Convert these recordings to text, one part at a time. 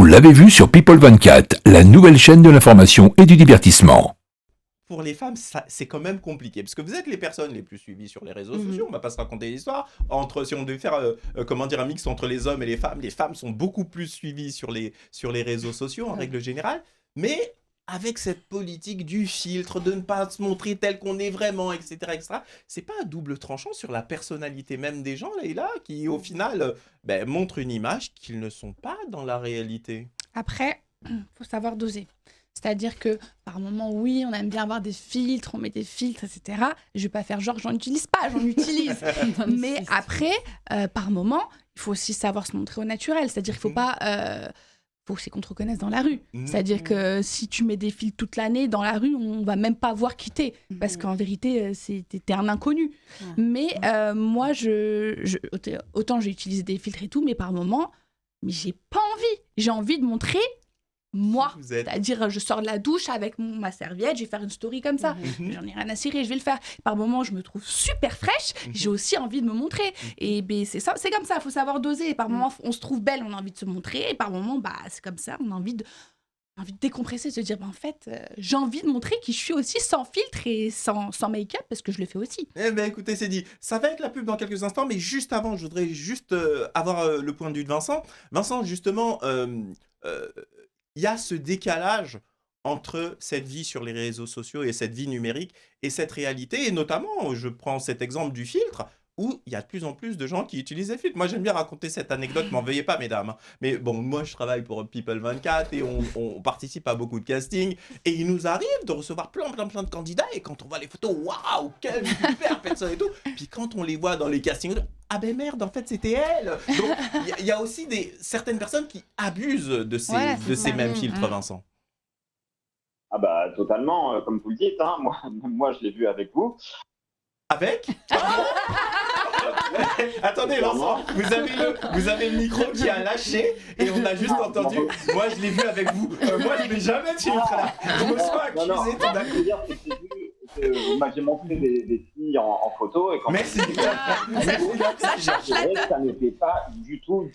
Vous l'avez vu sur People 24, la nouvelle chaîne de l'information et du divertissement. Pour les femmes, c'est quand même compliqué, parce que vous êtes les personnes les plus suivies sur les réseaux sociaux, on va pas se raconter l'histoire, si on devait faire un mix entre les hommes et les femmes sont beaucoup plus suivies sur les réseaux sociaux en règle générale, mais avec cette politique du filtre, de ne pas se montrer tel qu'on est vraiment, etc., c'est pas un double tranchant sur la personnalité même des gens, là, qui au final montrent une image qu'ils ne sont pas dans la réalité. Après, faut savoir doser. C'est-à-dire que par moment, oui, on aime bien avoir des filtres, on met des filtres, etc. Je vais pas faire genre, j'en utilise pas, j'en utilise. Mais après, par moment, il faut aussi savoir se montrer au naturel. C'est-à-dire qu'il faut pas... faut aussi qu'on te reconnaisse dans la rue. C'est-à-dire que si tu mets des filtres toute l'année dans la rue, on va même pas voir qui t'es. Parce qu'en vérité, t'es un inconnu. Mais moi, autant j'ai utilisé des filtres et tout, mais par moment, mais j'ai pas envie. J'ai envie de montrer moi. C'est-à-dire, je sors de la douche avec ma serviette, je vais faire une story comme ça. J'en ai rien à cirer, je vais le faire. Par moment, je me trouve super fraîche, j'ai aussi envie de me montrer. Et c'est comme ça, il faut savoir doser. Et par moment, on se trouve belle, on a envie de se montrer. Et par moment, c'est comme ça, on a envie de décompresser, de se dire, en fait, j'ai envie de montrer qui je suis aussi sans filtre et sans make-up, parce que je le fais aussi. Eh bien, écoutez, c'est dit. Ça va être la pub dans quelques instants, mais juste avant, je voudrais juste avoir le point de vue de Vincent. Vincent, justement, il y a ce décalage entre cette vie sur les réseaux sociaux et cette vie numérique et cette réalité. Et notamment, je prends cet exemple du filtre, où il y a de plus en plus de gens qui utilisent les filtres. Moi, j'aime bien raconter cette anecdote, m'en veuillez pas, mesdames, hein. Mais bon, moi, je travaille pour People 24 et on participe à beaucoup de castings. Et il nous arrive de recevoir plein de candidats. Et quand on voit les photos, waouh, quelle super personne et tout. Puis quand on les voit dans les castings, ah ben merde, en fait, c'était elle. Donc, il y a aussi certaines personnes qui abusent de ces mêmes filtres, Vincent. Ah bah totalement, comme vous le dites, hein, moi je l'ai vu avec vous. Avec Attendez, Vincent, vous avez le micro qui a lâché et on a juste entendu. Moi, je l'ai vu avec vous. Moi, je ne vais jamais de filtre là. Je me sois accusé tout d'un coup. Vous m'aviez montré des filles en photo et quand Merci. Ça n'était pas du tout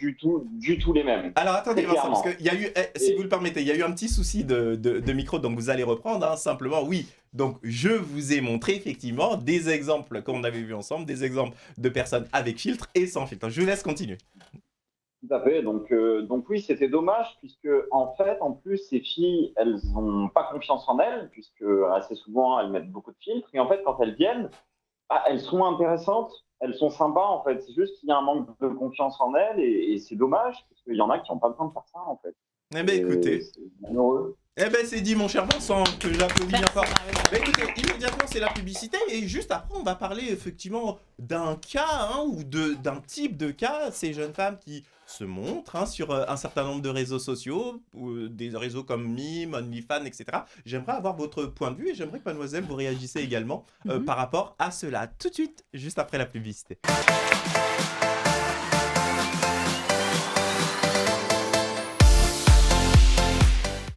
les mêmes. Alors attendez Vincent, parce qu'il y a eu, si vous le permettez, il y a eu un petit souci de micro, donc vous allez reprendre, hein, simplement, oui. Donc je vous ai montré effectivement des exemples, comme on avait vu ensemble, des exemples de personnes avec filtre et sans filtre. Je vous laisse continuer. Tout à fait, donc oui, c'était dommage, puisque en fait, en plus, ces filles, elles n'ont pas confiance en elles, puisque assez souvent, elles mettent beaucoup de filtres, et en fait, quand elles viennent, elles sont intéressantes, elles sont sympas, en fait, c'est juste qu'il y a un manque de confiance en elles, et c'est dommage, parce qu'il y en a qui n'ont pas besoin de faire ça, en fait. Eh bien, écoutez. C'est malheureux. Eh ben c'est dit mon cher Vincent, que j'applaudis bien fort. Ben, écoutez, immédiatement c'est la publicité et juste après on va parler effectivement d'un cas ou d'un type de cas, ces jeunes femmes qui se montrent sur un certain nombre de réseaux sociaux, ou des réseaux comme Mime, OnlyFans, etc. J'aimerais avoir votre point de vue et j'aimerais que mademoiselle vous réagissez également par rapport à cela. Tout de suite, juste après la publicité.